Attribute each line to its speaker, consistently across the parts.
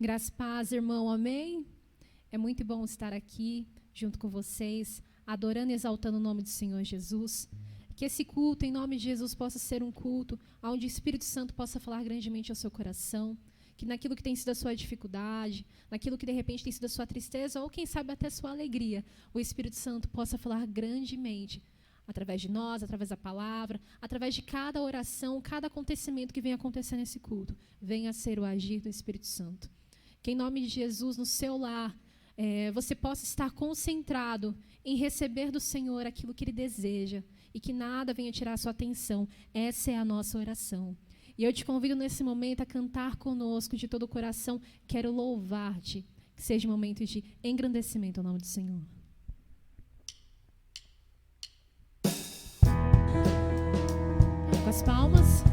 Speaker 1: Graça e paz, irmão, amém? É muito bom estar aqui junto com vocês, adorando e exaltando o nome do Senhor Jesus. Que esse culto, em nome de Jesus, possa ser um culto onde o Espírito Santo possa falar grandemente ao seu coração, que naquilo que tem sido a sua dificuldade, naquilo que de repente tem sido a sua tristeza, ou quem sabe até a sua alegria, o Espírito Santo possa falar grandemente através de nós, através da palavra, através de cada oração, cada acontecimento que vem acontecer nesse culto. Venha a ser o agir do Espírito Santo. Que em nome de Jesus, no seu lar, você possa estar concentrado em receber do Senhor aquilo que Ele deseja e que nada venha tirar a sua atenção. Essa é a nossa oração. E eu te convido nesse momento a cantar conosco de todo o coração. Quero louvar-te. Que seja um momento de engrandecimento ao nome do Senhor. Com as palmas.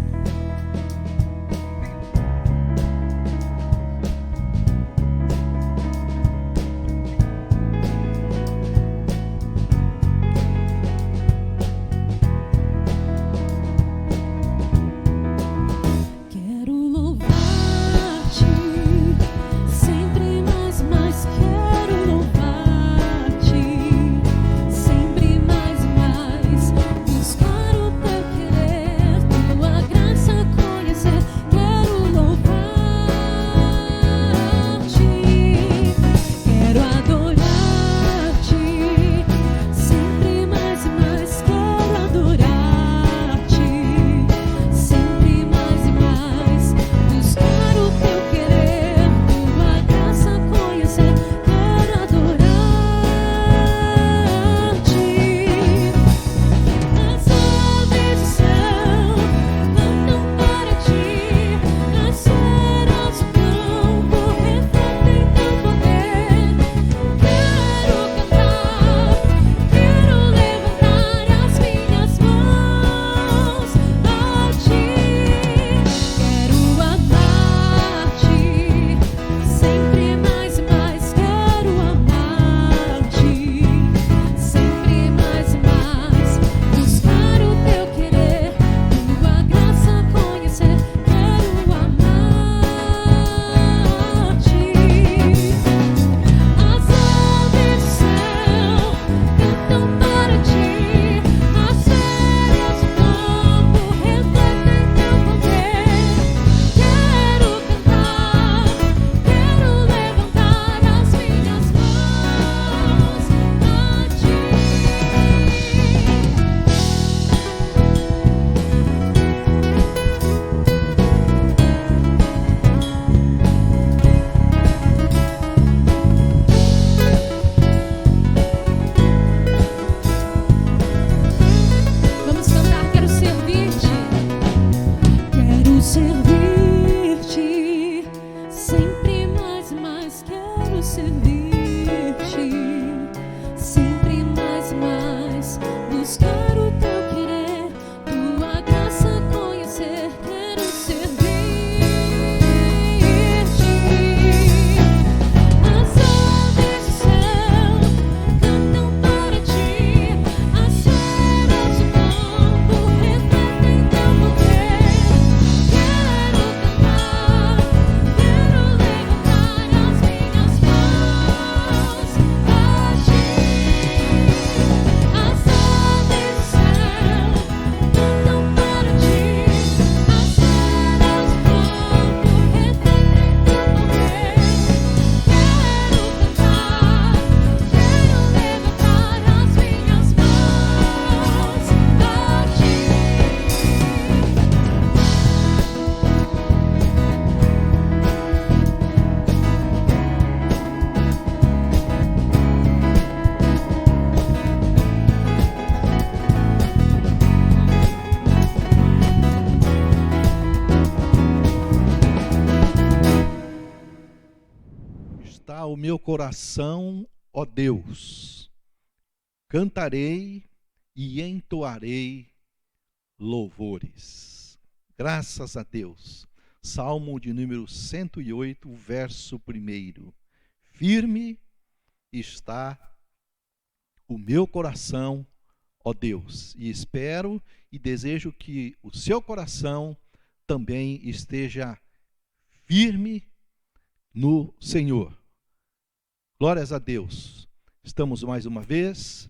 Speaker 2: O meu coração, ó Deus, cantarei e entoarei louvores. Graças a Deus. Salmo de número 108, verso 1. Firme está o meu coração, ó Deus, e espero e desejo que o seu coração também esteja firme no Senhor. Glórias a Deus. Estamos mais uma vez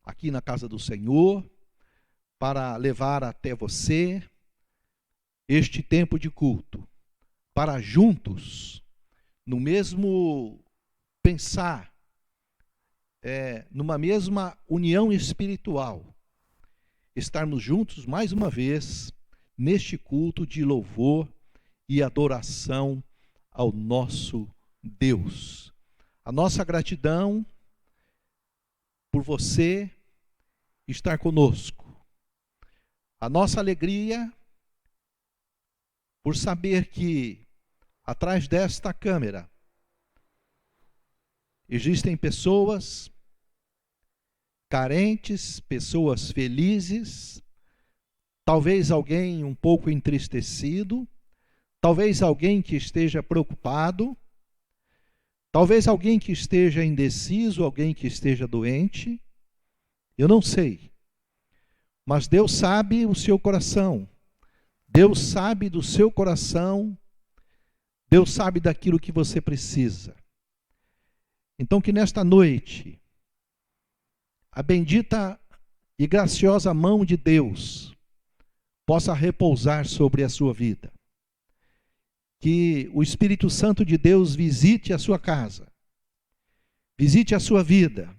Speaker 2: aqui na casa do Senhor para levar até você este tempo de culto, para juntos, no mesmo pensar, numa mesma união espiritual, estarmos juntos mais uma vez neste culto de louvor e adoração ao nosso Deus. A nossa gratidão por você estar conosco. A nossa alegria por saber que atrás desta câmera existem pessoas carentes, pessoas felizes, talvez alguém um pouco entristecido, talvez alguém que esteja preocupado, talvez alguém que esteja indeciso, alguém que esteja doente, eu não sei. Mas Deus sabe o seu coração, Deus sabe do seu coração, Deus sabe daquilo que você precisa. Então que nesta noite, a bendita e graciosa mão de Deus possa repousar sobre a sua vida. Que o Espírito Santo de Deus visite a sua casa, visite a sua vida,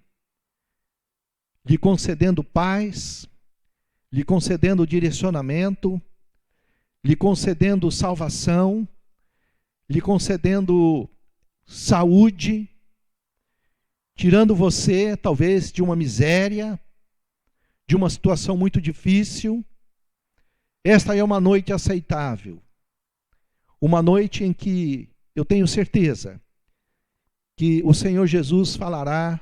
Speaker 2: lhe concedendo paz, lhe concedendo direcionamento, lhe concedendo salvação, lhe concedendo saúde, tirando você, talvez, de uma miséria, de uma situação muito difícil. Esta é uma noite aceitável. Uma noite em que eu tenho certeza que o Senhor Jesus falará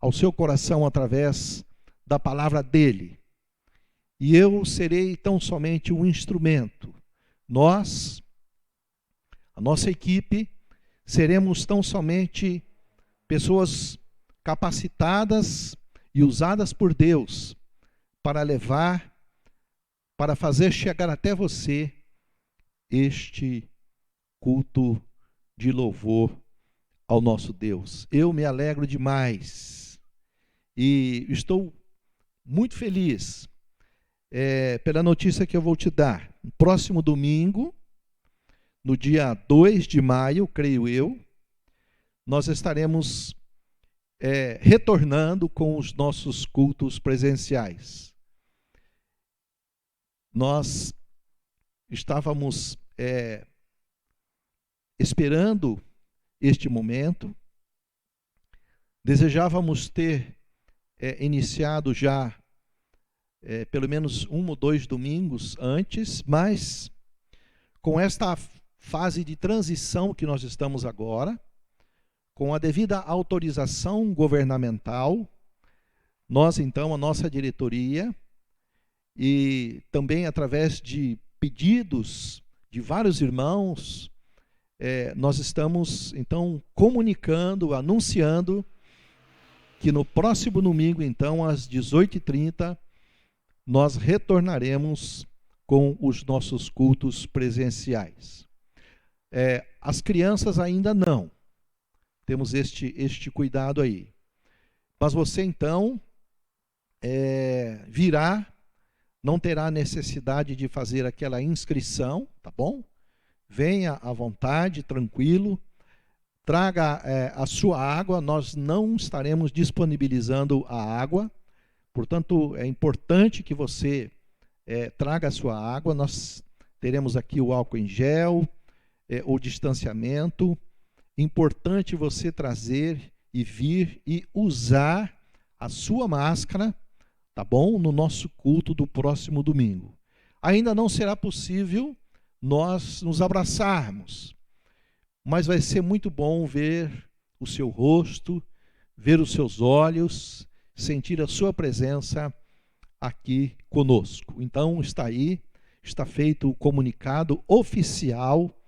Speaker 2: ao seu coração através da palavra dele. E eu serei tão somente um instrumento. Nós, a nossa equipe, seremos tão somente pessoas capacitadas e usadas por Deus para levar, para fazer chegar até você este culto de louvor ao nosso Deus. Eu me alegro demais e estou muito feliz pela notícia que eu vou te dar. No próximo domingo, no dia 2 de maio, creio eu, nós estaremos retornando com os nossos cultos presenciais. Nós estávamos esperando este momento, desejávamos ter iniciado já pelo menos 1 ou 2 domingos antes, mas com esta fase de transição que nós estamos agora, com a devida autorização governamental, nós então, a nossa diretoria, e também através de pedidos de vários irmãos, nós estamos então comunicando, anunciando que no próximo domingo, então, às 18h30, nós retornaremos com os nossos cultos presenciais. As crianças ainda não. Temos este cuidado aí. Mas você, então, virá, não terá necessidade de fazer aquela inscrição, tá bom? Venha à vontade, tranquilo. Traga a sua água, nós não estaremos disponibilizando a água. Portanto, é importante que você traga a sua água. Nós teremos aqui o álcool em gel, o distanciamento. Importante você trazer e vir e usar a sua máscara, tá bom? No nosso culto do próximo domingo. Ainda não será possível nós nos abraçarmos, mas vai ser muito bom ver o seu rosto, ver os seus olhos, sentir a sua presença aqui conosco. Então está aí, está feito o comunicado oficial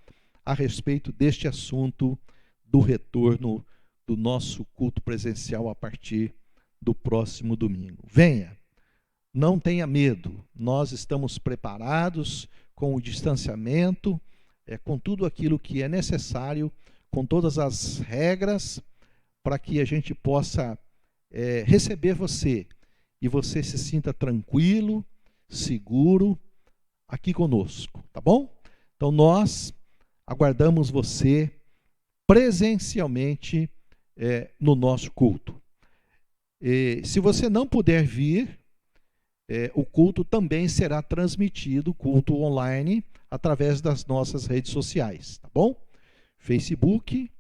Speaker 2: a respeito deste assunto do retorno do nosso culto presencial a partir do próximo domingo. Venha, não tenha medo, nós estamos preparados com o distanciamento, com tudo aquilo que é necessário, com todas as regras, para que a gente possa receber você e você se sinta tranquilo, seguro aqui conosco, tá bom? Então nós aguardamos você presencialmente no nosso culto. Se você não puder vir, o culto também será transmitido, culto online, através das nossas redes sociais, tá bom? Facebook,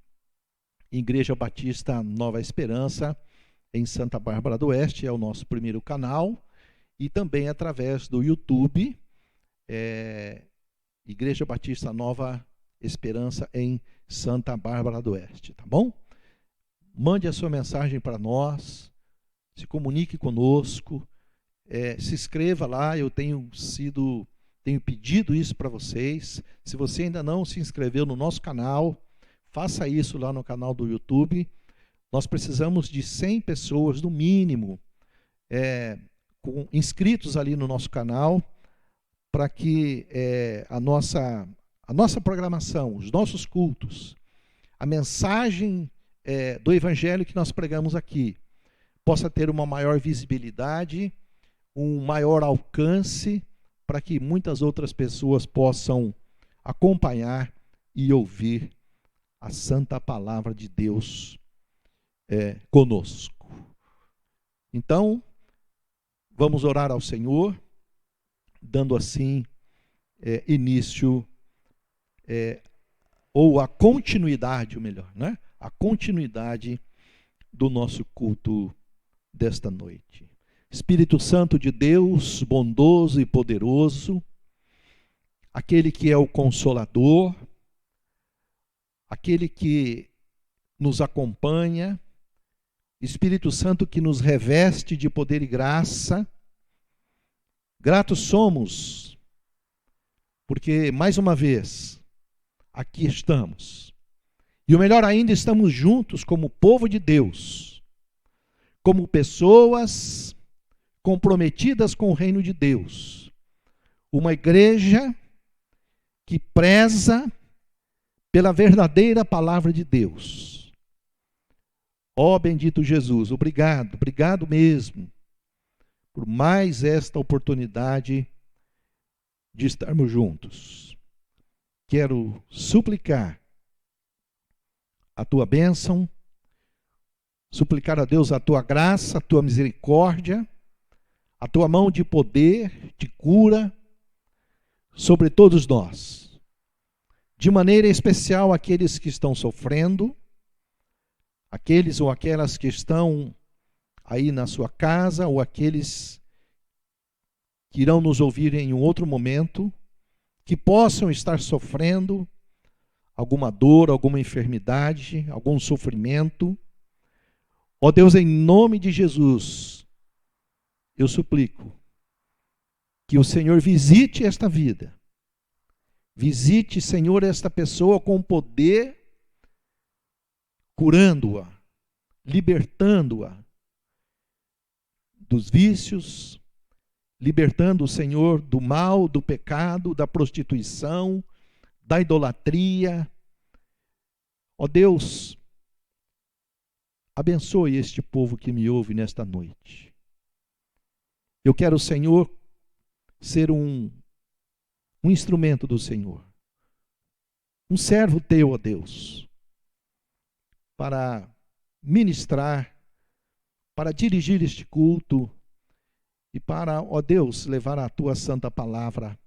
Speaker 2: Igreja Batista Nova Esperança, em Santa Bárbara do Oeste, é o nosso primeiro canal, e também através do YouTube, Igreja Batista Nova Esperança, em Santa Bárbara do Oeste, tá bom? Mande a sua mensagem para nós, se comunique conosco, se inscreva lá, eu tenho pedido isso para vocês. Se você ainda não se inscreveu no nosso canal, faça isso lá no canal do YouTube. Nós precisamos de 100 pessoas, no mínimo, inscritos ali no nosso canal, para que a nossa programação, os nossos cultos, a mensagem do Evangelho que nós pregamos aqui, possa ter uma maior visibilidade, um maior alcance, para que muitas outras pessoas possam acompanhar e ouvir a santa palavra de Deus conosco. Então, vamos orar ao Senhor, dando assim início, ou a continuidade, ou melhor, né? A continuidade do nosso culto desta noite. Espírito Santo de Deus, bondoso e poderoso, aquele que é o Consolador, aquele que nos acompanha, Espírito Santo que nos reveste de poder e graça, gratos somos, porque mais uma vez, aqui estamos. E o melhor ainda, estamos juntos como povo de Deus, como pessoas comprometidas com o reino de Deus. Uma igreja que preza pela verdadeira palavra de Deus. Ó bendito Jesus, obrigado, obrigado mesmo, por mais esta oportunidade de estarmos juntos. Quero suplicar a tua bênção, suplicar a Deus a tua graça, a tua misericórdia, a tua mão de poder, de cura, sobre todos nós. De maneira especial aqueles que estão sofrendo, aqueles ou aquelas que estão aí na sua casa, ou aqueles que irão nos ouvir em um outro momento, que possam estar sofrendo alguma dor, alguma enfermidade, algum sofrimento. Ó Deus, em nome de Jesus, eu suplico que o Senhor visite esta vida. Visite, Senhor, esta pessoa com poder, curando-a, libertando-a dos vícios, libertando o Senhor do mal, do pecado, da prostituição, da idolatria. Ó Deus, abençoe este povo que me ouve nesta noite. Eu quero, Senhor, ser um instrumento do Senhor, um servo teu, ó Deus, para ministrar, para dirigir este culto e para, ó Deus, levar a tua santa palavra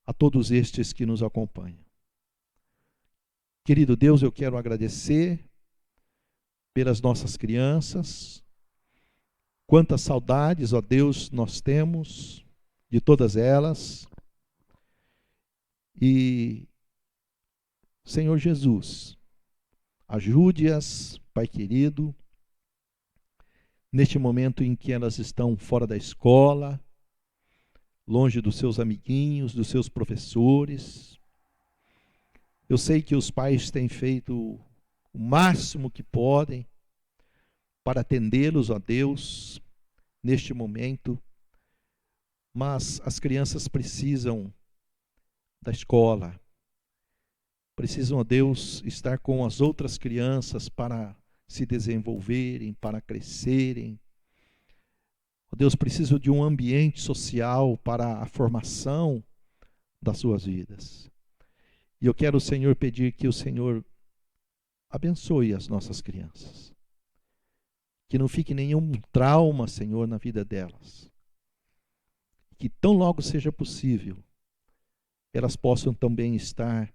Speaker 2: a todos estes que nos acompanham. Querido Deus, eu quero agradecer pelas nossas crianças. Quantas saudades, ó Deus, nós temos de todas elas. E, Senhor Jesus, ajude-as, Pai querido, neste momento em que elas estão fora da escola, longe dos seus amiguinhos, dos seus professores. Eu sei que os pais têm feito o máximo que podem para atendê-los, ó Deus, neste momento, mas as crianças precisam da escola, precisam, ó Deus, estar com as outras crianças para se desenvolverem, para crescerem. Ó Deus, precisam de um ambiente social para a formação das suas vidas. E eu quero, Senhor, pedir que o Senhor abençoe as nossas crianças. Que não fique nenhum trauma, Senhor, na vida delas. Que tão logo seja possível, elas possam também estar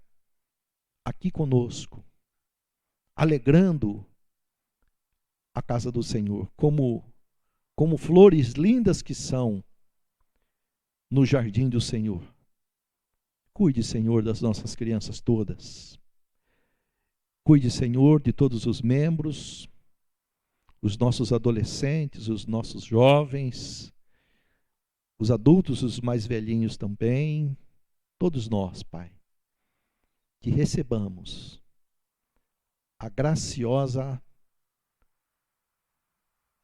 Speaker 2: aqui conosco, alegrando a casa do Senhor, como flores lindas que são no jardim do Senhor. Cuide, Senhor, das nossas crianças todas. Cuide, Senhor, de todos os membros, os nossos adolescentes, os nossos jovens, os adultos, os mais velhinhos também, todos nós, Pai, que recebamos a graciosa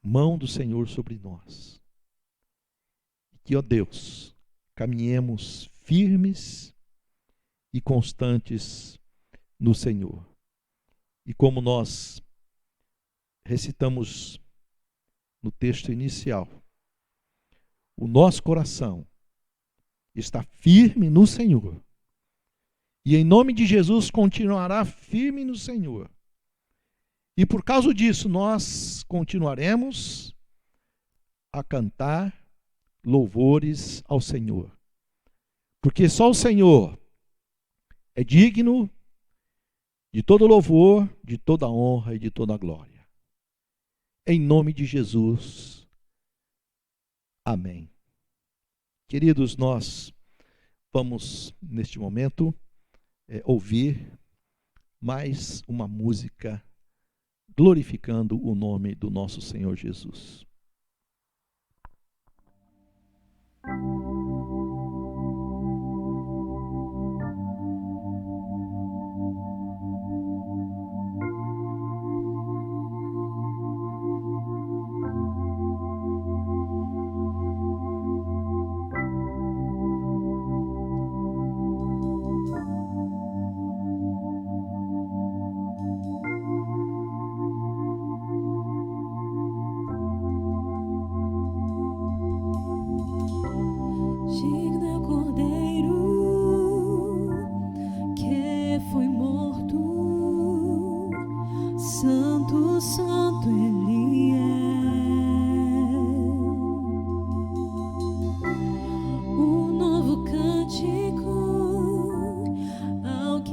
Speaker 2: mão do Senhor sobre nós. E que, ó Deus, caminhemos firmes e constantes no Senhor. E como nós recitamos no texto inicial, o nosso coração está firme no Senhor. E em nome de Jesus continuará firme no Senhor. E por causa disso nós continuaremos a cantar louvores ao Senhor. Porque só o Senhor é digno de todo louvor, de toda honra e de toda glória. Em nome de Jesus. Amém. Queridos, nós vamos, neste momento, ouvir mais uma música glorificando o nome do nosso Senhor Jesus.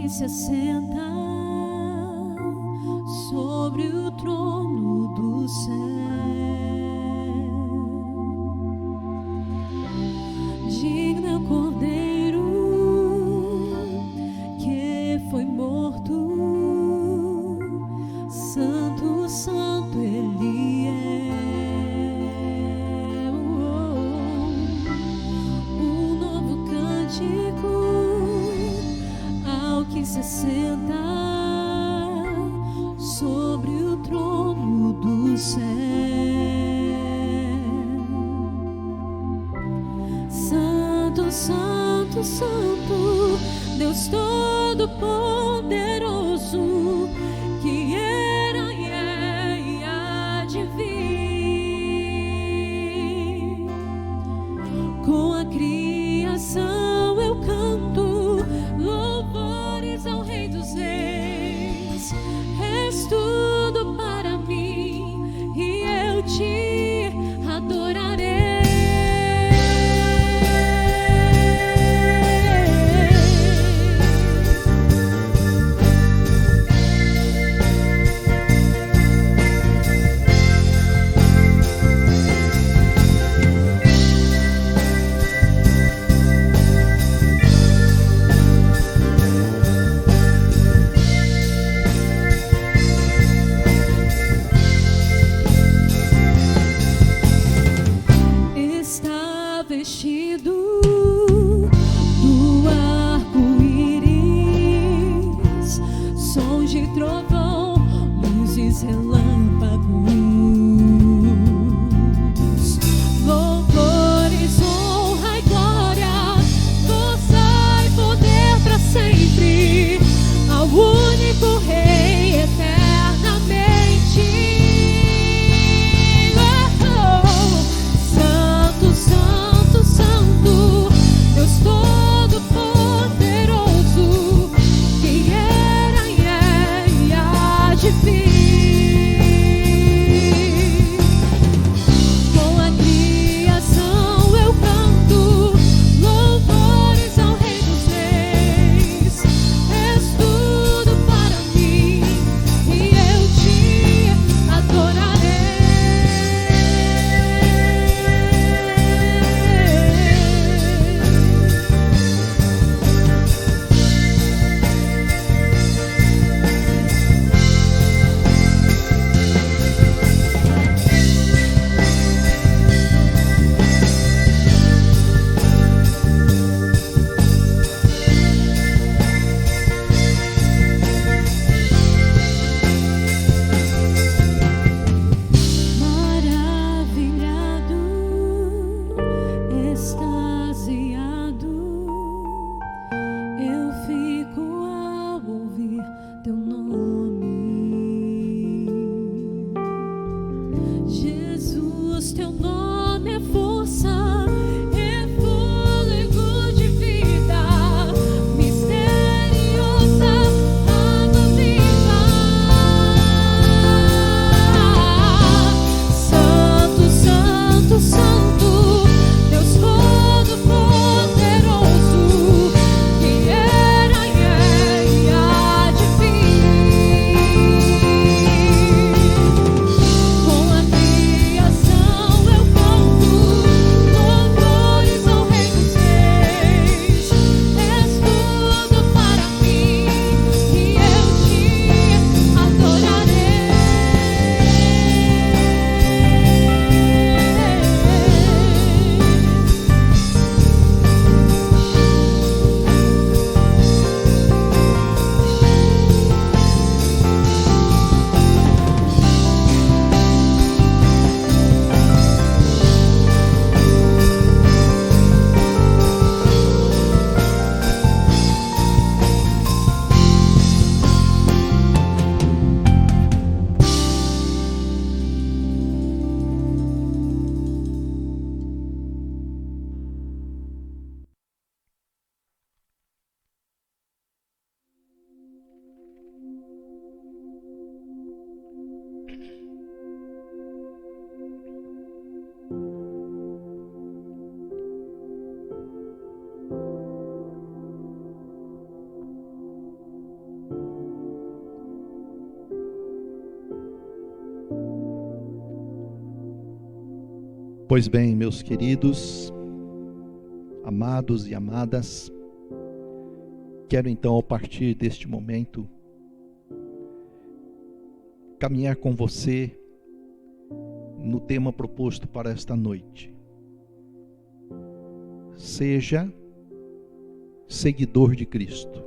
Speaker 3: Se assenta sobre o trono do céu. Digno é o Cordeiro que foi morto, santo, santo Ele é. Um novo cântico que se senta sobre o trono do céu. Santo, santo, santo, Deus Todo-Poderoso, que era e é e há de vir. Com a criação eu canto louvores ao Rei dos Reis. És tudo para mim e eu te adorarei. Jesus, teu nome é força, é fôlego de vida, misteriosa água viva. Santo, Santo, Santo, Deus Todo-Poderoso, que era e há de vir. Com a criação eu canto louvores ao Rei dos Reis. És tudo para mim e eu te adorarei.
Speaker 2: Pois bem, meus queridos, amados e amadas, quero então, a partir deste momento, caminhar com você no tema proposto para esta noite. Seja seguidor de Cristo.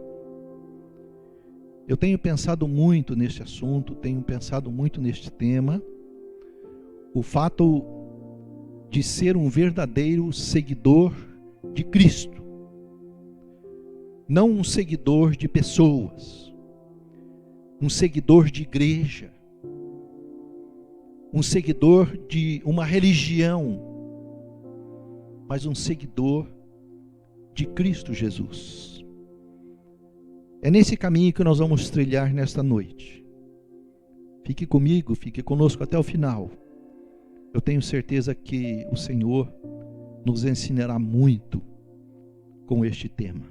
Speaker 2: Eu tenho pensado muito neste assunto, tenho pensado muito neste tema. O fato de ser um verdadeiro seguidor de Cristo, não um seguidor de pessoas, um seguidor de igreja, um seguidor de uma religião, mas um seguidor de Cristo Jesus. É nesse caminho que nós vamos trilhar nesta noite. Fique comigo, fique conosco até o final. Eu tenho certeza que o Senhor nos ensinará muito com este tema.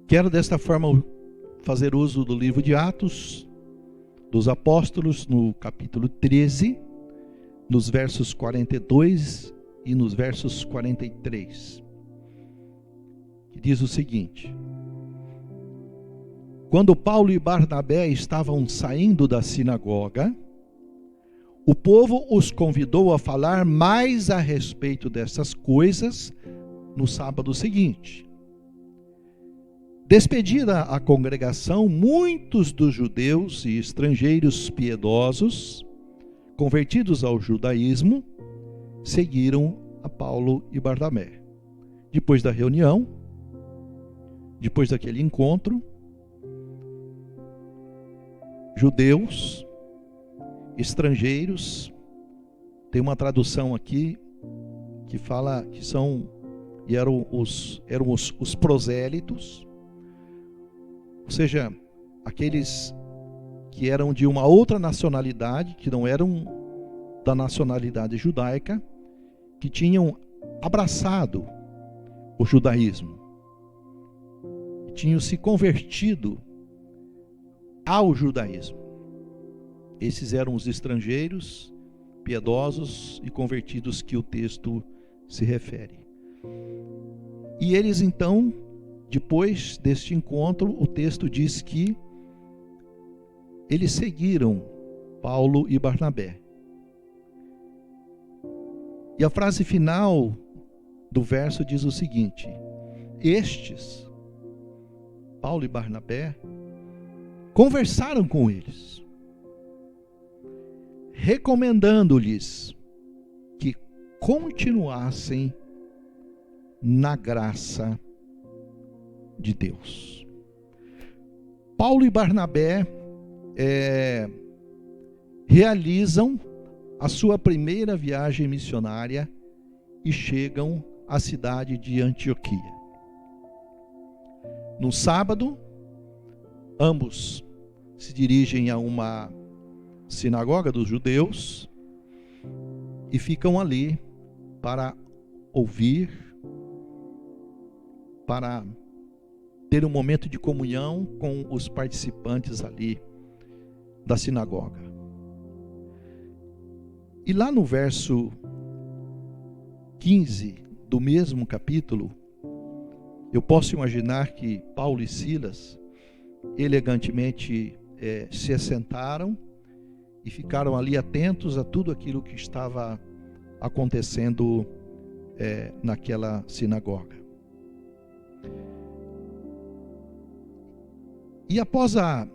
Speaker 2: Quero desta forma fazer uso do livro de Atos dos Apóstolos, no capítulo 13, nos versos 42 e nos versos 43, que diz o seguinte: quando Paulo e Barnabé estavam saindo da sinagoga, o povo os convidou a falar mais a respeito dessas coisas no sábado seguinte. Despedida a congregação, muitos dos judeus e estrangeiros piedosos, convertidos ao judaísmo, seguiram a Paulo e Barnabé. Depois da reunião, depois daquele encontro, judeus, estrangeiros, tem uma tradução aqui que fala que eram os prosélitos, ou seja, aqueles que eram de uma outra nacionalidade, que não eram da nacionalidade judaica, que tinham abraçado o judaísmo, tinham se convertido ao judaísmo. Esses eram os estrangeiros, piedosos e convertidos que o texto se refere. E eles então, depois deste encontro, o texto diz que eles seguiram Paulo e Barnabé. E a frase final do verso diz o seguinte: estes, Paulo e Barnabé, conversaram com eles, recomendando-lhes que continuassem na graça de Deus. Paulo e Barnabé realizam a sua primeira viagem missionária e chegam à cidade de Antioquia. No sábado, ambos se dirigem a uma sinagoga dos judeus e ficam ali para ouvir, para ter um momento de comunhão com os participantes ali da sinagoga. E lá no verso 15 do mesmo capítulo, eu posso imaginar que Paulo e Silas elegantemente se assentaram e ficaram ali atentos a tudo aquilo que estava acontecendo naquela sinagoga. E após a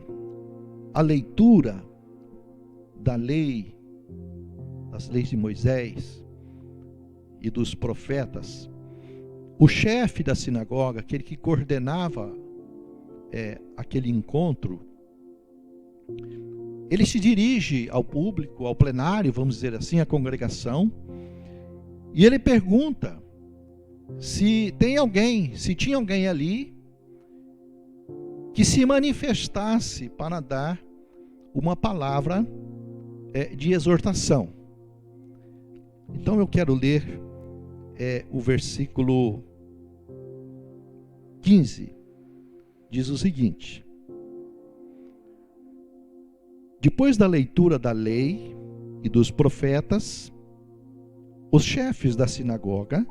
Speaker 2: leitura da lei, das leis de Moisés e dos profetas, o chefe da sinagoga, aquele que coordenava aquele encontro, ele se dirige ao público, ao plenário, vamos dizer assim, à congregação, e ele pergunta se tinha alguém ali que se manifestasse para dar uma palavra de exortação. Então eu quero ler o versículo 15. Diz o seguinte: depois da leitura da lei e dos profetas, os chefes da sinagoga,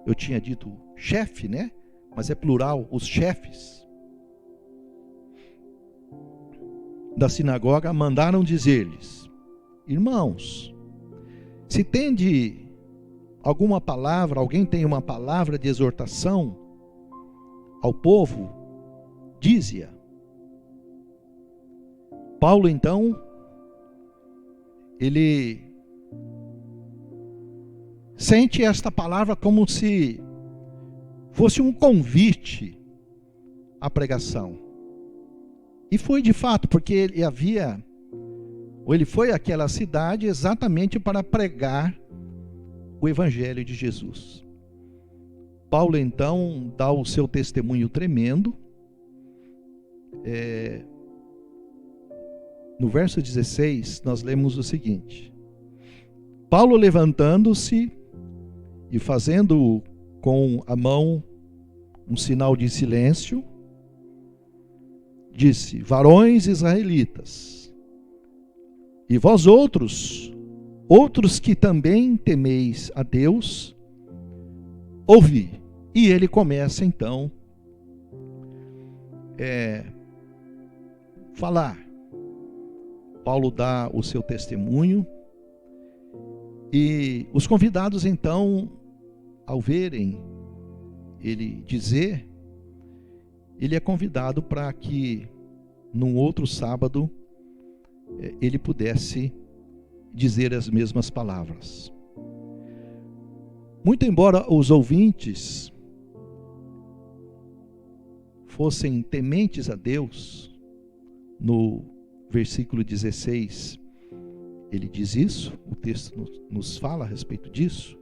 Speaker 2: eu tinha dito chefe, né? Mas é plural, os chefes da sinagoga mandaram dizer-lhes: irmãos, se tende alguma palavra, alguém tem uma palavra de exortação ao povo, dize-a. Paulo, então, ele sente esta palavra como se fosse um convite à pregação. E foi de fato, porque ele foi àquela cidade exatamente para pregar o Evangelho de Jesus. Paulo, então, dá o seu testemunho tremendo. No verso 16, nós lemos o seguinte: Paulo, levantando-se e fazendo com a mão um sinal de silêncio, disse: varões israelitas, e vós outros que também temeis a Deus, ouvi. E ele começa então falar. Paulo dá o seu testemunho e os convidados então, ao verem ele dizer, ele é convidado para que num outro sábado ele pudesse dizer as mesmas palavras. Muito embora os ouvintes fossem tementes a Deus, no versículo 16 ele diz isso, o texto nos fala a respeito disso.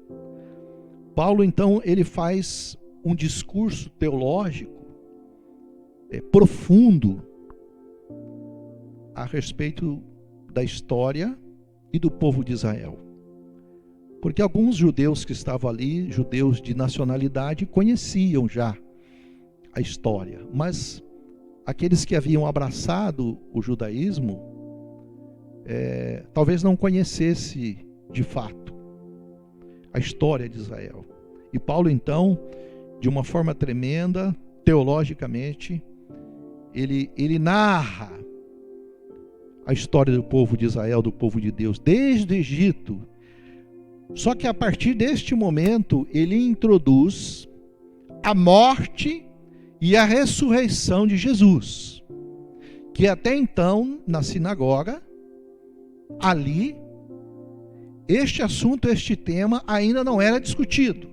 Speaker 2: Paulo então ele faz um discurso teológico profundo a respeito da história e do povo de Israel. Porque alguns judeus que estavam ali, judeus de nacionalidade, conheciam já a história, mas aqueles que haviam abraçado o judaísmo talvez não conhecesse de fato a história de Israel. E Paulo então, de uma forma tremenda, teologicamente, ele narra a história do povo de Israel, do povo de Deus, desde o Egito. Só que a partir deste momento, ele introduz a morte e a ressurreição de Jesus, que até então, na sinagoga, ali, este assunto, este tema ainda não era discutido,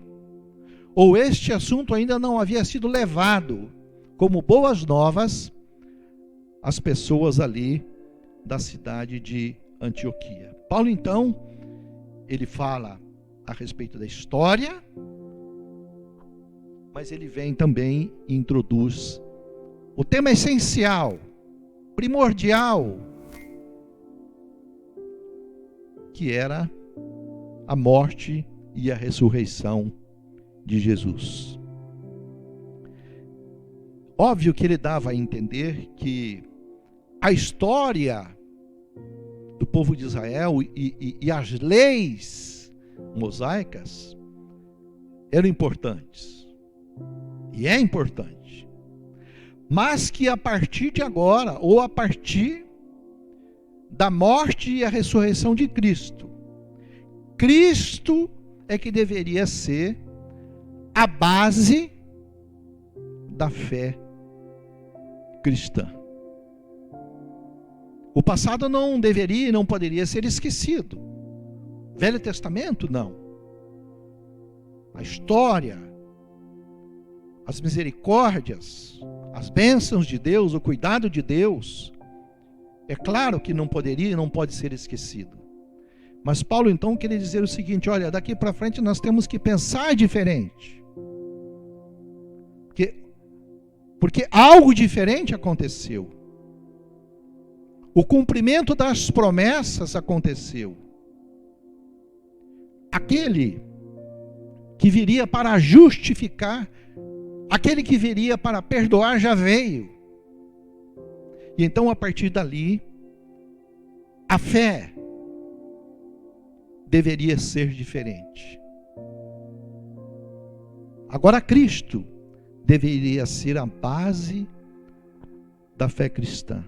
Speaker 2: ou este assunto ainda não havia sido levado como boas novas às pessoas ali da cidade de Antioquia. Paulo, então, ele fala a respeito da história, mas ele vem também e introduz o tema essencial, primordial, que era a morte e a ressurreição de Jesus. Óbvio que ele dava a entender que a história do povo de Israel e as leis mosaicas eram importantes. E é importante. Mas que a partir de agora, ou a partir da morte e a ressurreição de Cristo, Cristo é que deveria ser a base da fé cristã. O passado não deveria e não poderia ser esquecido. Velho Testamento, não. A história, as misericórdias, as bênçãos de Deus, o cuidado de Deus, é claro que não poderia e não pode ser esquecido. Mas Paulo então queria dizer o seguinte: olha, daqui para frente nós temos que pensar diferente. Porque algo diferente aconteceu. O cumprimento das promessas aconteceu. Aquele que viria para justificar, aquele que viria para perdoar já veio. E então, a partir dali, a fé deveria ser diferente. Agora, Cristo deveria ser a base da fé cristã.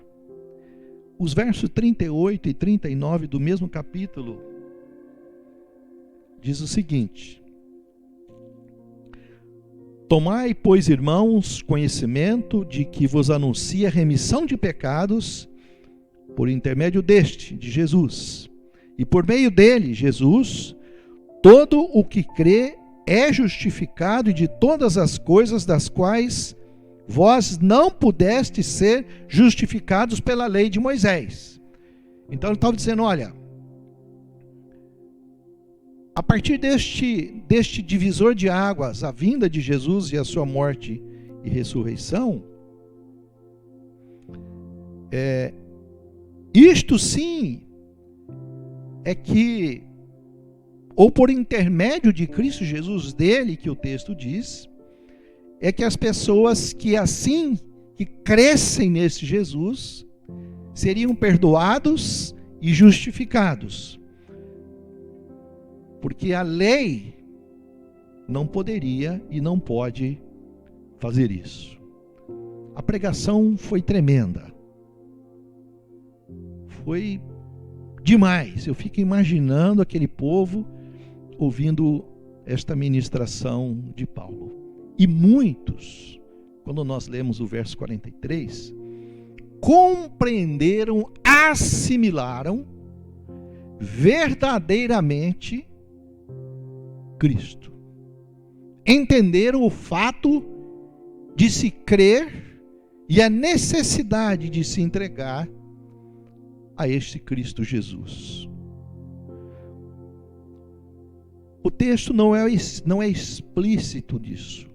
Speaker 2: Os versos 38 e 39 do mesmo capítulo diz o seguinte: tomai, pois, irmãos, conhecimento de que vos anuncia remissão de pecados por intermédio de Jesus. E por meio dele, Jesus, todo o que crê é justificado de todas as coisas das quais vós não pudestes ser justificados pela lei de Moisés. Então ele estava dizendo, olha, a partir deste divisor de águas, a vinda de Jesus e a sua morte e ressurreição, isto sim é que, ou por intermédio de Cristo Jesus, dele que o texto diz, é que as pessoas que assim, que crescem nesse Jesus, seriam perdoados e justificados. Porque a lei não poderia e não pode fazer isso. A pregação foi tremenda. Foi demais. Eu fico imaginando aquele povo ouvindo esta ministração de Paulo. E muitos, quando nós lemos o verso 43, compreenderam, assimilaram verdadeiramente Cristo. Entenderam o fato de se crer e a necessidade de se entregar a este Cristo Jesus. O texto não é explícito disso.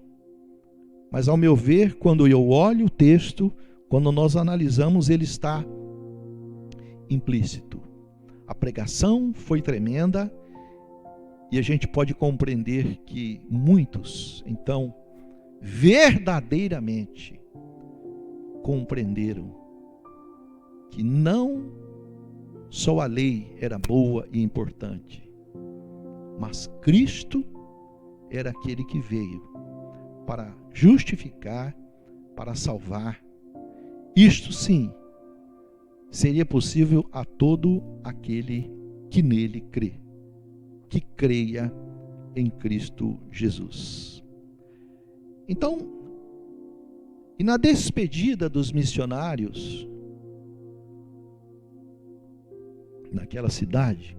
Speaker 2: Mas, ao meu ver, quando eu olho o texto, quando nós analisamos, ele está implícito. A pregação foi tremenda e a gente pode compreender que muitos, então, verdadeiramente compreenderam que não só a lei era boa e importante, mas Cristo era aquele que veio para justificar, para salvar. Isto sim, seria possível a todo aquele que nele crê, que creia em Cristo Jesus. Então, e na despedida dos missionários naquela cidade,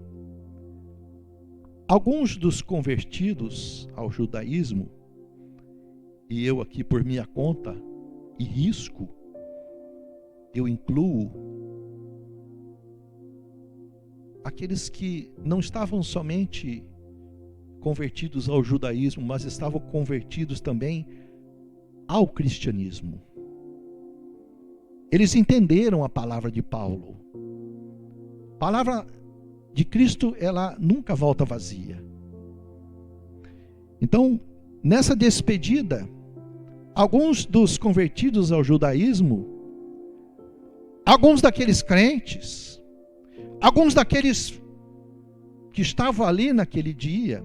Speaker 2: alguns dos convertidos ao judaísmo, e eu aqui por minha conta e risco, eu incluo aqueles que não estavam somente convertidos ao judaísmo, mas estavam convertidos também ao cristianismo. Eles entenderam a palavra de Paulo. A palavra de Cristo, ela nunca volta vazia. Então, nessa despedida, alguns dos convertidos ao judaísmo, alguns daqueles crentes, alguns daqueles que estavam ali naquele dia,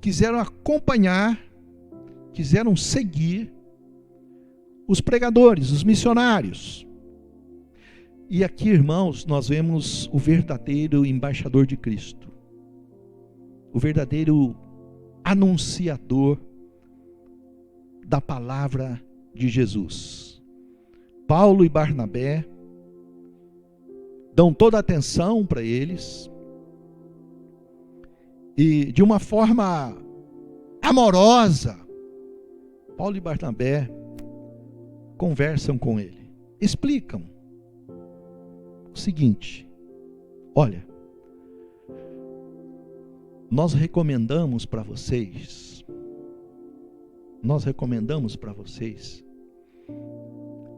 Speaker 2: quiseram acompanhar, quiseram seguir os pregadores, os missionários. E aqui, irmãos, nós vemos o verdadeiro embaixador de Cristo, o verdadeiro anunciador da palavra de Jesus. Paulo e Barnabé dão toda a atenção para eles, e de uma forma amorosa, Paulo e Barnabé conversam com ele, explicam o seguinte: olha, nós recomendamos para vocês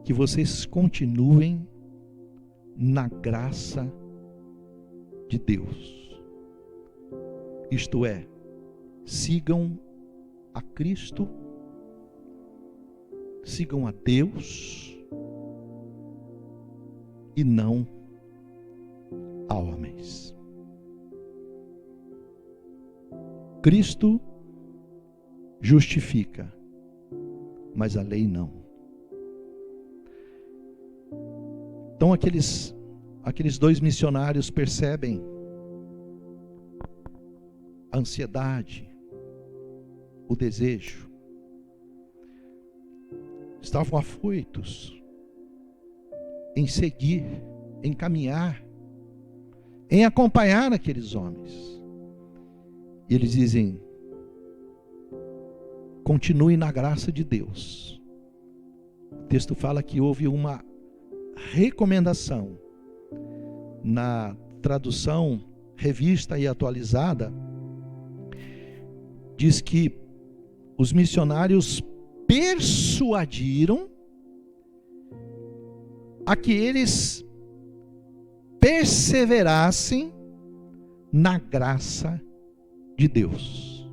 Speaker 2: que vocês continuem na graça de Deus. Isto é, sigam a Cristo, sigam a Deus e não a homens. Cristo justifica, mas a lei não. Então aqueles dois missionários percebem a ansiedade, o desejo. Estavam afoitos em seguir, em caminhar, em acompanhar aqueles homens. E eles dizem: continue na graça de Deus. O texto fala que houve uma recomendação. Na tradução revista e atualizada, diz que os missionários persuadiram a que eles perseverassem na graça de Deus.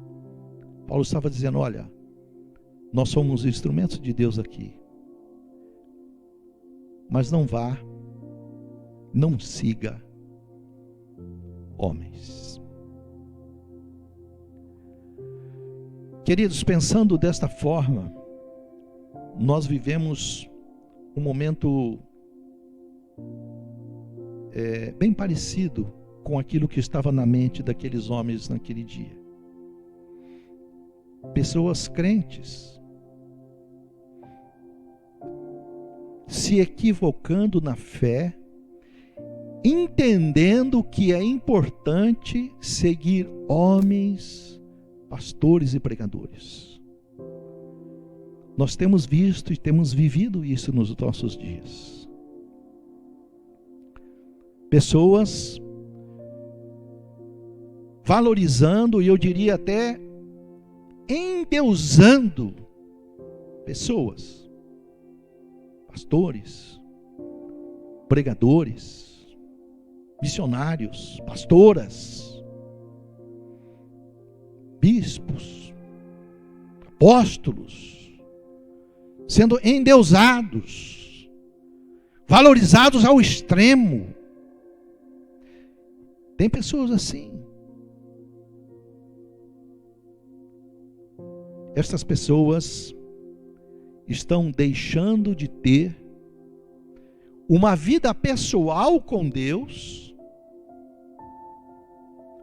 Speaker 2: Paulo estava dizendo: olha, nós somos instrumentos de Deus aqui, mas não vá, não siga homens. Queridos, pensando desta forma, nós vivemos um momento bem parecido com aquilo que estava na mente daqueles homens naquele dia. Pessoas crentes se equivocando na fé, entendendo que é importante seguir homens, pastores e pregadores. Nós temos visto e temos vivido isso nos nossos dias. Pessoas valorizando, e eu diria até endeusando pessoas, pastores, pregadores, missionários, pastoras, bispos, apóstolos, sendo endeusados, valorizados ao extremo. Tem pessoas assim. Estas pessoas estão deixando de ter uma vida pessoal com Deus.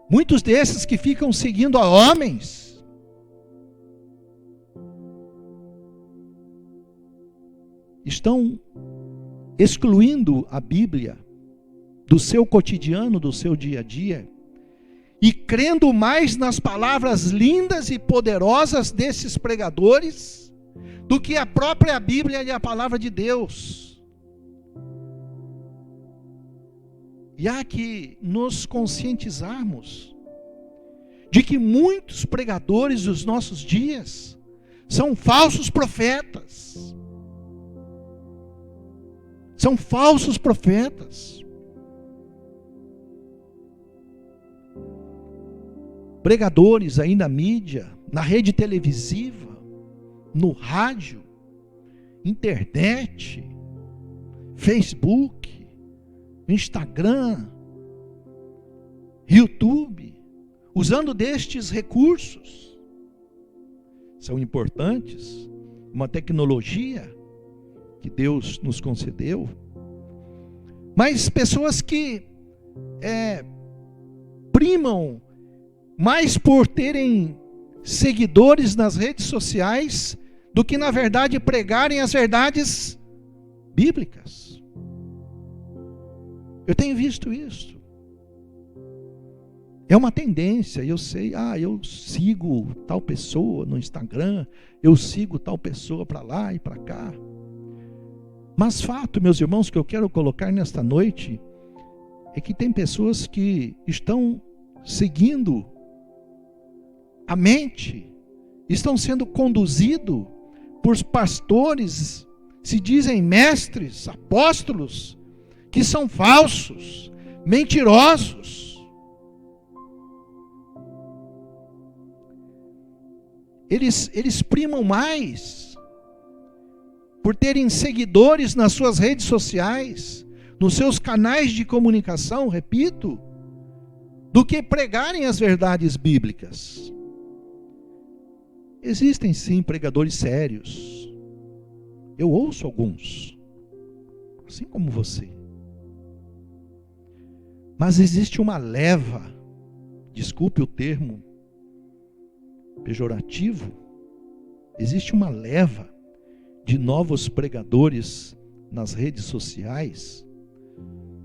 Speaker 2: Muitos desses que ficam seguindo a homens, estão excluindo a Bíblia do seu cotidiano, do seu dia a dia, e crendo mais nas palavras lindas e poderosas desses pregadores do que a própria Bíblia e a palavra de Deus. E há que nos conscientizarmos de que muitos pregadores dos nossos dias são falsos profetas. São falsos profetas. Pregadores aí na mídia, na rede televisiva, no rádio, internet, Facebook, Instagram, YouTube, usando destes recursos. São importantes, uma tecnologia que Deus nos concedeu, mas pessoas que primam mais por terem seguidores nas redes sociais do que na verdade pregarem as verdades bíblicas. Eu tenho visto isso. É uma tendência, eu sei, eu sigo tal pessoa no Instagram, eu sigo tal pessoa para lá e para cá. Mas fato, meus irmãos, que eu quero colocar nesta noite, é que tem pessoas que estão seguindo a mente, estão sendo conduzidos por pastores, se dizem mestres, apóstolos, que são falsos, mentirosos. Eles primam mais por terem seguidores nas suas redes sociais, nos seus canais de comunicação, repito, do que pregarem as verdades bíblicas. Existem sim pregadores sérios. Eu ouço alguns, assim como você. Mas existe uma leva, desculpe o termo pejorativo, existe uma leva de novos pregadores nas redes sociais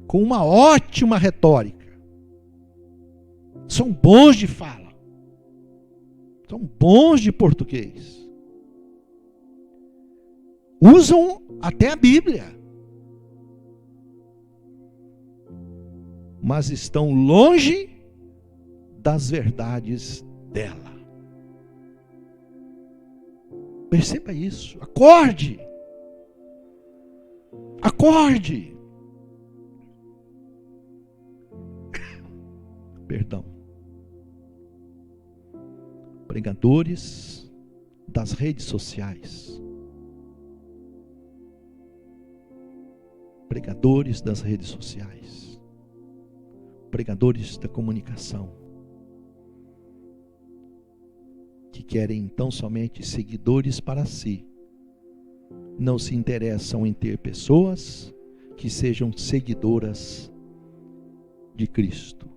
Speaker 2: com uma ótima retórica. São bons de fala, são bons de português, usam até a Bíblia, mas estão longe das verdades dela. Perceba isso, acorde, acorde. Perdão. Pregadores das redes sociais. Pregadores das redes sociais. Pregadores da comunicação. Que querem então somente seguidores para si. Não se interessam em ter pessoas que sejam seguidoras de Cristo.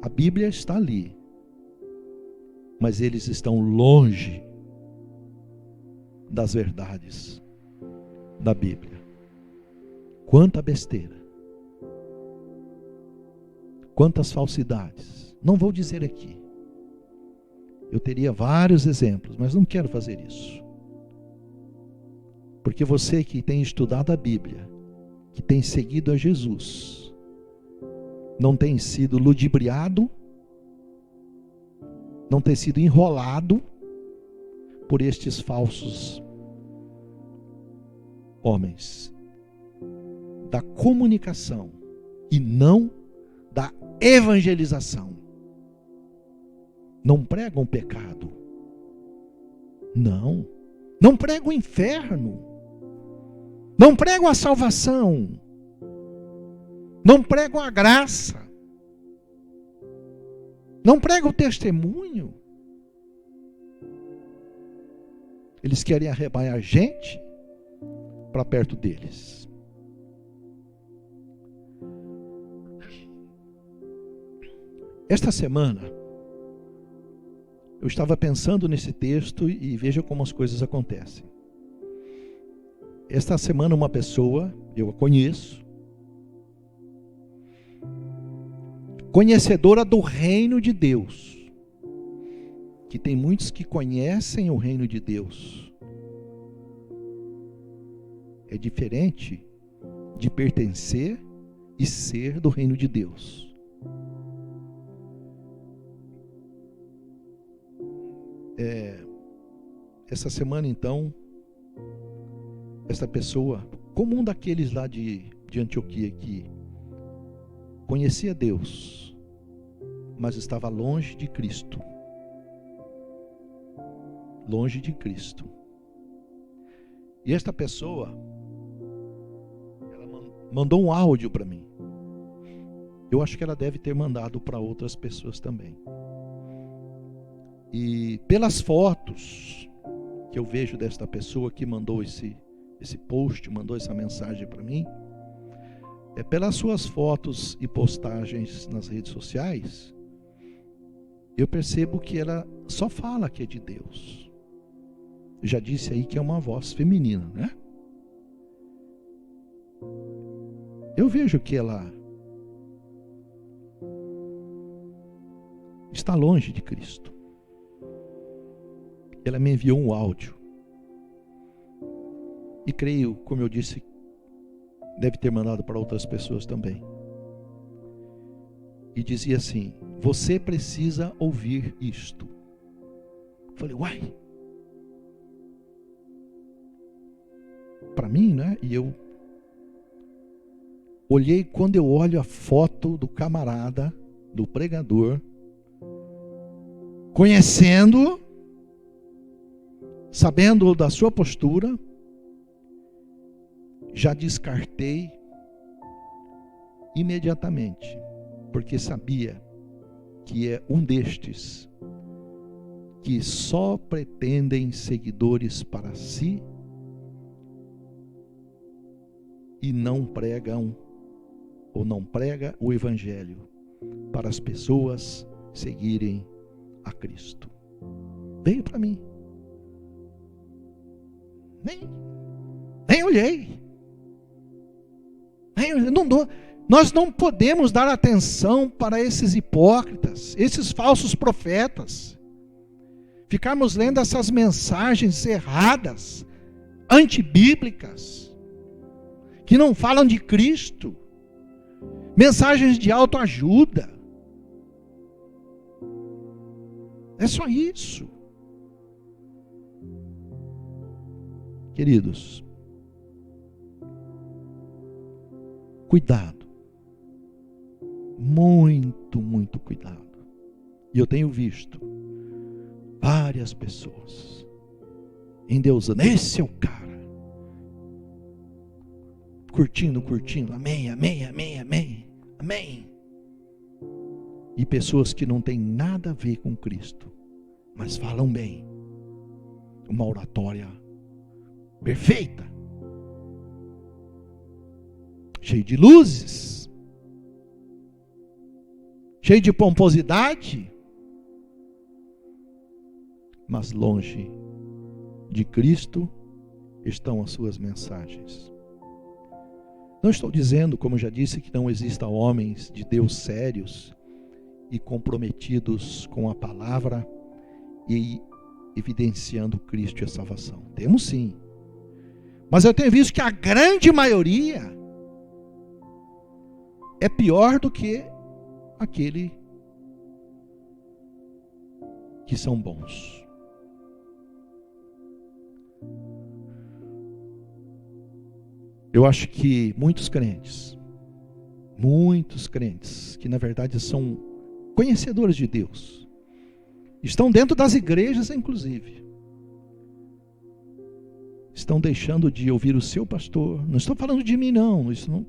Speaker 2: A Bíblia está ali, mas eles estão longe das verdades da Bíblia. Quanta besteira, quantas falsidades. Não vou dizer aqui. Eu teria vários exemplos, mas não quero fazer isso. Porque você que tem estudado a Bíblia, que tem seguido a Jesus, não tem sido ludibriado, não tem sido enrolado por estes falsos homens da comunicação e não da evangelização. Não pregam o pecado. Não pregam o inferno. Não pregam a salvação. Não pregam a graça. Não pregam o testemunho. Eles querem arrebanhar gente para perto deles. Esta semana, eu estava pensando nesse texto e veja como as coisas acontecem. Esta semana uma pessoa, eu a conheço, conhecedora do reino de Deus, que tem muitos que conhecem o reino de Deus. É diferente de pertencer e ser do reino de Deus. Essa semana, então, essa pessoa, como um daqueles lá de Antioquia, que conhecia Deus, mas estava longe de Cristo. Longe de Cristo. E esta pessoa, ela mandou um áudio para mim. Eu acho que ela deve ter mandado para outras pessoas também. E pelas fotos que eu vejo desta pessoa que mandou esse post, mandou essa mensagem para mim, pelas suas fotos e postagens nas redes sociais, eu percebo que ela só fala que é de Deus. Eu já disse aí que é uma voz feminina, né? Eu vejo que ela está longe de Cristo. Ela me enviou um áudio. E creio, como eu disse, deve ter mandado para outras pessoas também. E dizia assim: você precisa ouvir isto. Eu falei, uai. Para mim, né? E eu olhei, quando eu olho a foto do camarada, do pregador, conhecendo, sabendo da sua postura, já descartei imediatamente, porque sabia que é um destes que só pretendem seguidores para si e não pregam ou não prega o evangelho para as pessoas seguirem a Cristo. Veio para mim. Nem olhei. Nós não podemos dar atenção para esses hipócritas, esses falsos profetas. Ficarmos lendo essas mensagens erradas, antibíblicas, que não falam de Cristo. Mensagens de autoajuda. É só isso. Queridos, cuidado. Muito, muito cuidado. E eu tenho visto várias pessoas endeusando. Esse é o cara. Curtindo. Amém, amém, amém, amém. Amém. E pessoas que não têm nada a ver com Cristo, mas falam bem. Uma oratória perfeita. Cheio de luzes. Cheio de pomposidade. Mas longe de Cristo estão as suas mensagens. Não estou dizendo, como já disse, que não existam homens de Deus sérios e comprometidos com a palavra e evidenciando Cristo e a salvação. Temos sim. Mas eu tenho visto que a grande maioria é pior do que aquele que são bons. Eu acho que muitos crentes, que na verdade são conhecedores de Deus, estão dentro das igrejas, inclusive, estão deixando de ouvir o seu pastor. Não estou falando de mim, não, isso não.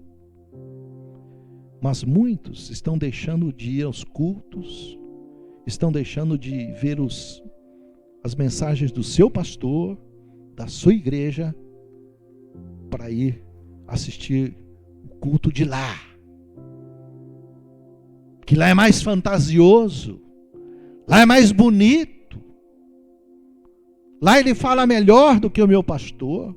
Speaker 2: Mas muitos estão deixando de ir aos cultos, estão deixando de ver as mensagens do seu pastor, da sua igreja, para ir assistir o culto de lá, que lá é mais fantasioso, lá é mais bonito, lá ele fala melhor do que o meu pastor,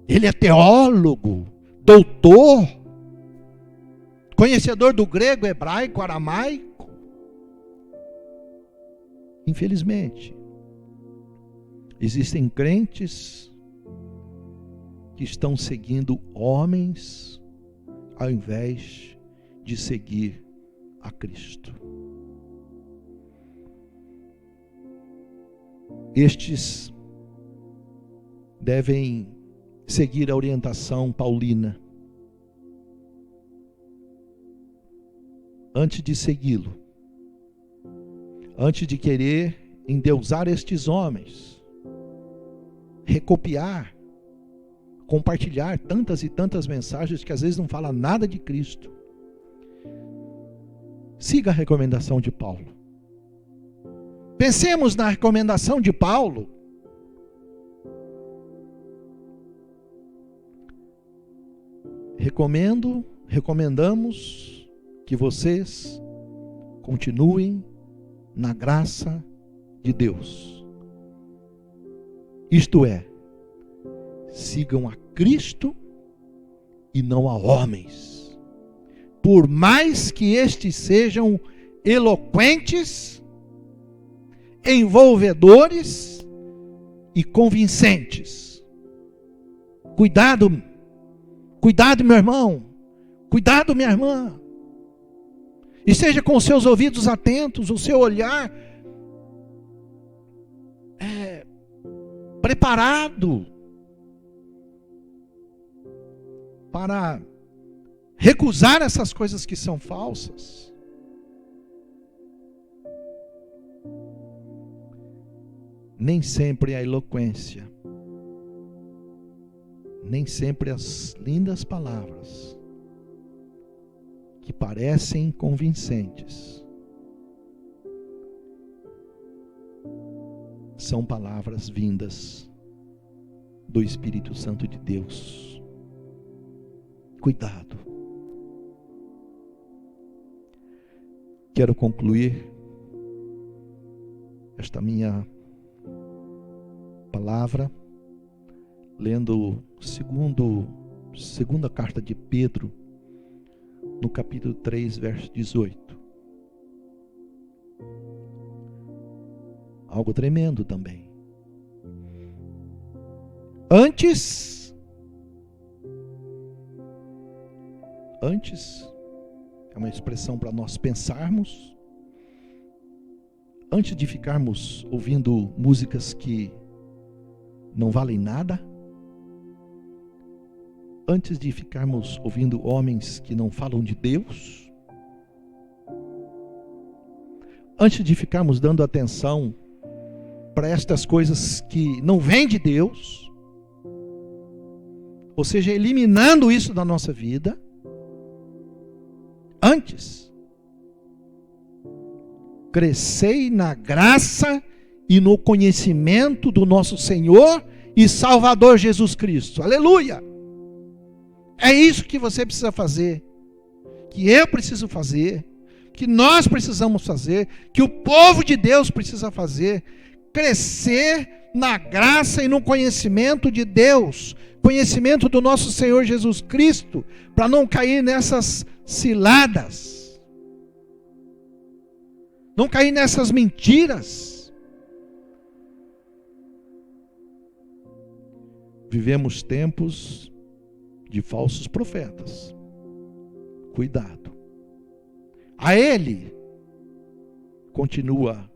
Speaker 2: ele é teólogo, doutor, conhecedor do grego, hebraico, aramaico. Infelizmente, existem crentes que estão seguindo homens ao invés de seguir a Cristo. Estes devem seguir a orientação paulina. Antes de segui-lo, antes de querer endeusar estes homens, recopiar, compartilhar tantas e tantas mensagens que às vezes não falam nada de Cristo, siga a recomendação de Paulo. Pensemos na recomendação de Paulo. Recomendamos que vocês continuem na graça de Deus. Isto é, sigam a Cristo e não a homens. Por mais que estes sejam eloquentes, envolvedores e convincentes. Cuidado, meu irmão. Cuidado, minha irmã. E seja com os seus ouvidos atentos, o seu olhar preparado para recusar essas coisas que são falsas. Nem sempre a eloquência, nem sempre as lindas palavras que parecem convincentes são palavras vindas do Espírito Santo de Deus. Cuidado. Quero concluir esta minha palavra lendo segunda carta de Pedro, no capítulo 3, verso 18. Algo tremendo também. Antes é uma expressão para nós pensarmos. Antes de ficarmos ouvindo músicas que não valem nada, antes de ficarmos ouvindo homens que não falam de Deus, antes de ficarmos dando atenção para estas coisas que não vêm de Deus, ou seja, eliminando isso da nossa vida, antes, crescei na graça e no conhecimento do nosso Senhor e Salvador Jesus Cristo. Aleluia! É isso que você precisa fazer, que eu preciso fazer, que nós precisamos fazer, que o povo de Deus precisa fazer. Crescer na graça e no conhecimento de Deus, conhecimento do nosso Senhor Jesus Cristo, para não cair nessas ciladas, não cair nessas mentiras. Vivemos tempos de falsos profetas. Cuidado. A ele continua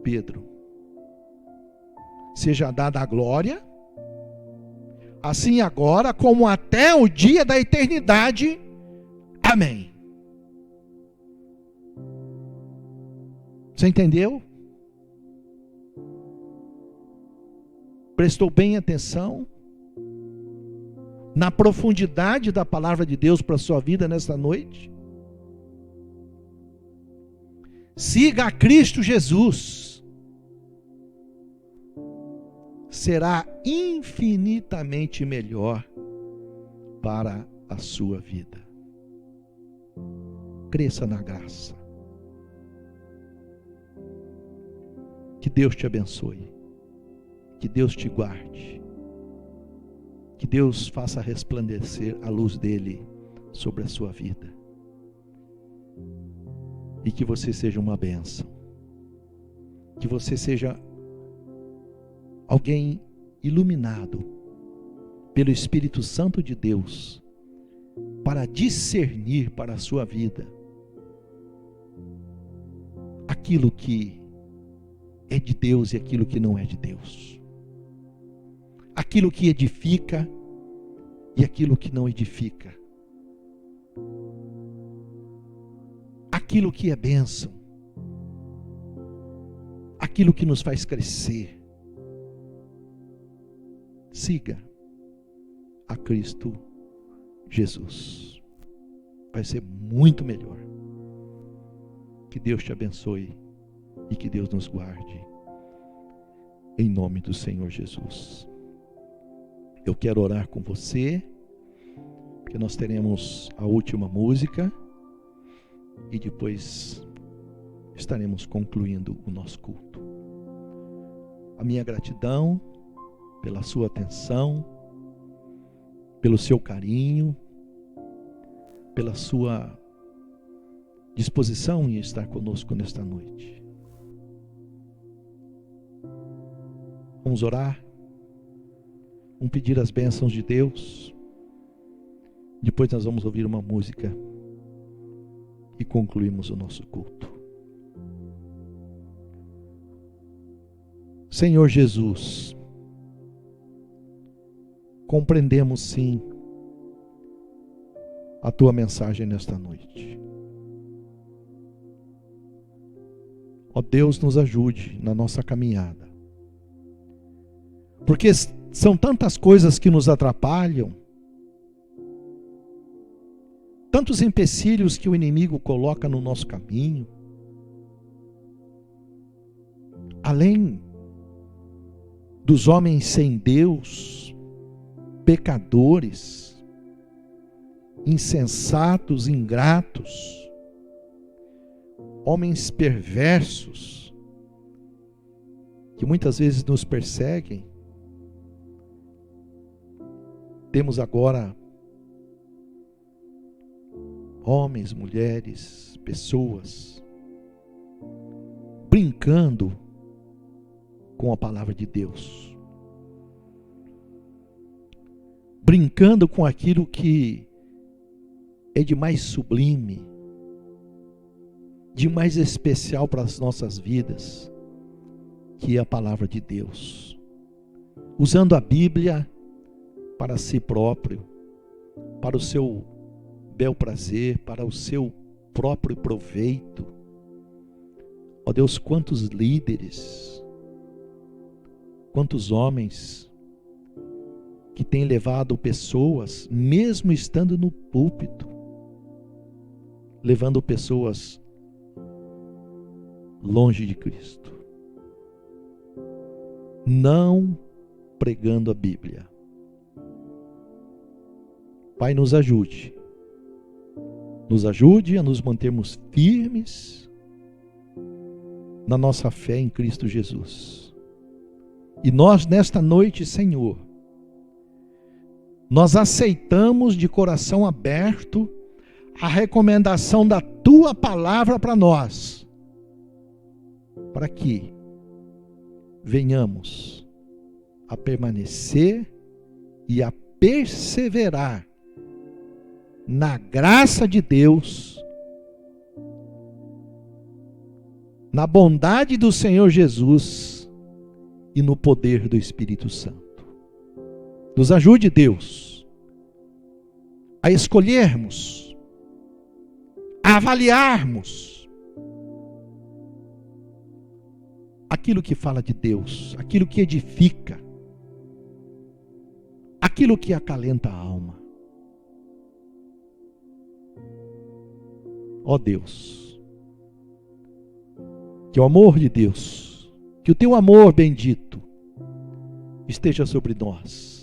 Speaker 2: Pedro: seja dada a glória, assim agora como até o dia da eternidade. Amém. Você entendeu? Prestou bem atenção na profundidade da palavra de Deus para a sua vida nesta noite? Siga a Cristo Jesus. Será infinitamente melhor para a sua vida. Cresça na graça. Que Deus te abençoe. Que Deus te guarde. Que Deus faça resplandecer a luz dele sobre a sua vida. E que você seja uma bênção. Que você seja alguém iluminado pelo Espírito Santo de Deus para discernir para a sua vida aquilo que é de Deus e aquilo que não é de Deus, aquilo que edifica e aquilo que não edifica, aquilo que é bênção, aquilo que nos faz crescer. Siga a Cristo Jesus. Vai ser muito melhor. Que Deus te abençoe e que Deus nos guarde. Em nome do Senhor Jesus. Eu quero orar com você, porque nós teremos a última música e depois estaremos concluindo o nosso culto. A minha gratidão pela sua atenção, pelo seu carinho, pela sua disposição em estar conosco nesta noite. Vamos orar, vamos pedir as bênçãos de Deus, depois nós vamos ouvir uma música e concluímos o nosso culto. Senhor Jesus, compreendemos sim a tua mensagem nesta noite. Ó Deus, nos ajude na nossa caminhada, porque são tantas coisas que nos atrapalham, tantos empecilhos que o inimigo coloca no nosso caminho, além dos homens sem Deus, pecadores, insensatos, ingratos, homens perversos, que muitas vezes nos perseguem. Temos agora homens, mulheres, pessoas brincando com a palavra de Deus, brincando com aquilo que é de mais sublime, de mais especial para as nossas vidas, que é a palavra de Deus, usando a Bíblia para si próprio, para o seu bel prazer, para o seu próprio proveito. Ó Deus, quantos líderes, quantos homens que têm levado pessoas, mesmo estando no púlpito, levando pessoas longe de Cristo, não pregando a Bíblia. Pai, nos ajude a nos mantermos firmes na nossa fé em Cristo Jesus. E nós nesta noite, Senhor, nós aceitamos de coração aberto a recomendação da Tua palavra para nós, para que venhamos a permanecer e a perseverar na graça de Deus, na bondade do Senhor Jesus e no poder do Espírito Santo. Nos ajude, Deus, a escolhermos, a avaliarmos aquilo que fala de Deus, aquilo que edifica, aquilo que acalenta a alma. Ó Deus, que o amor de Deus, que o Teu amor bendito esteja sobre nós.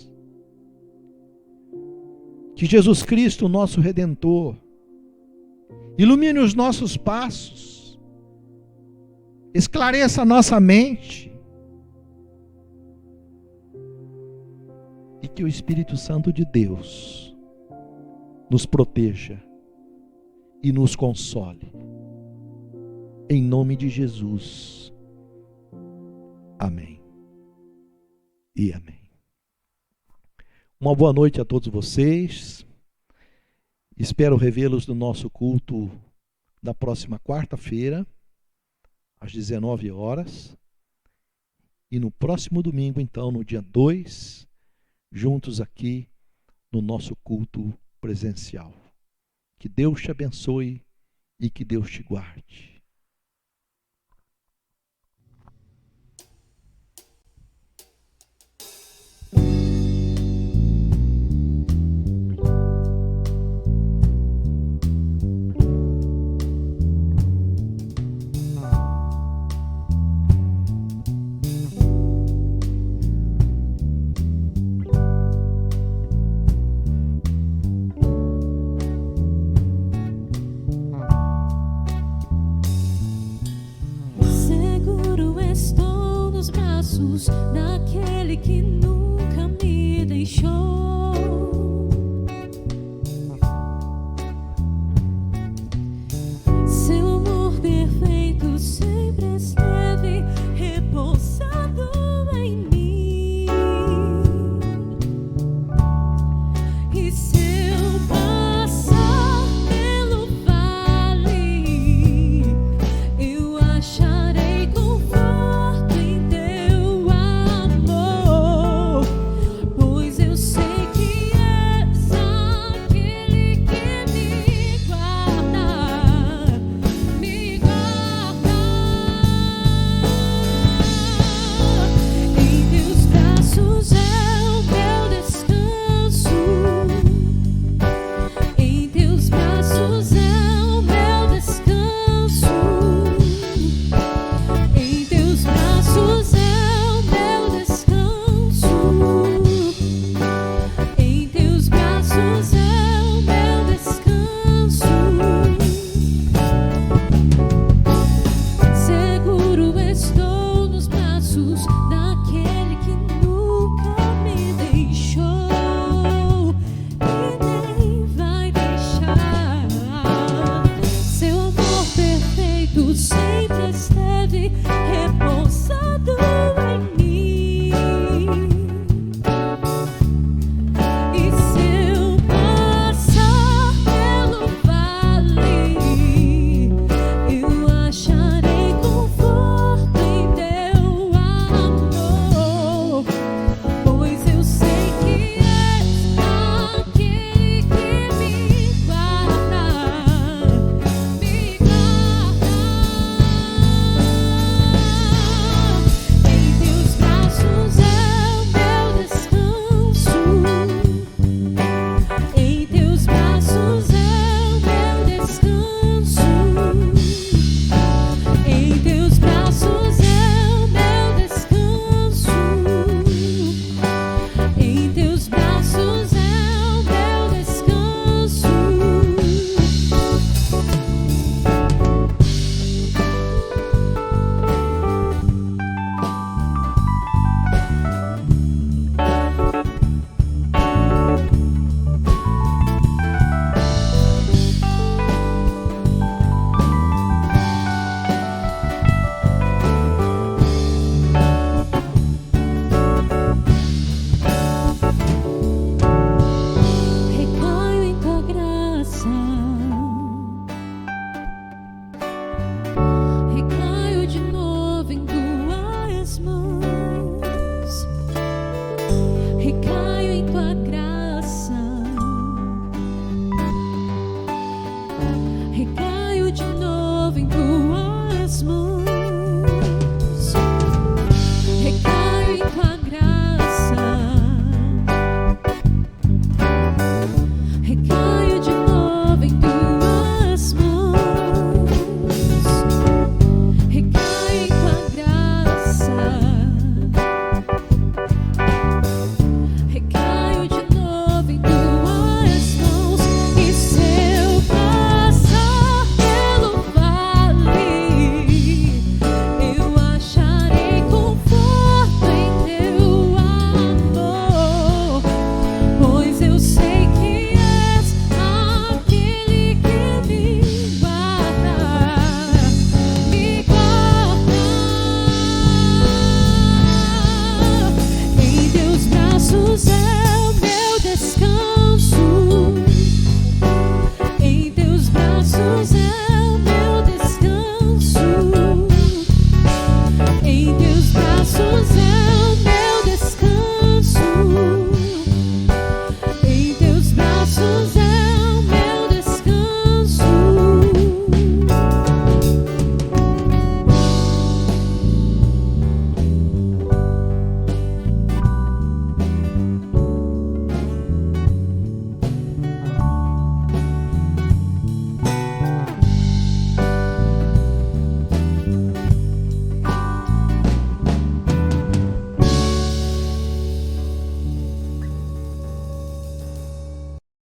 Speaker 2: Que Jesus Cristo, nosso Redentor, ilumine os nossos passos, esclareça a nossa mente, e que o Espírito Santo de Deus nos proteja e nos console. Em nome de Jesus. Amém. E amém. Uma boa noite a todos vocês. Espero revê-los no nosso culto da próxima quarta-feira, às 19 horas. E no próximo domingo, então, no dia 2, juntos aqui no nosso culto presencial. Que Deus te abençoe e que Deus te guarde.
Speaker 3: Seguro estou nos braços daquele que nunca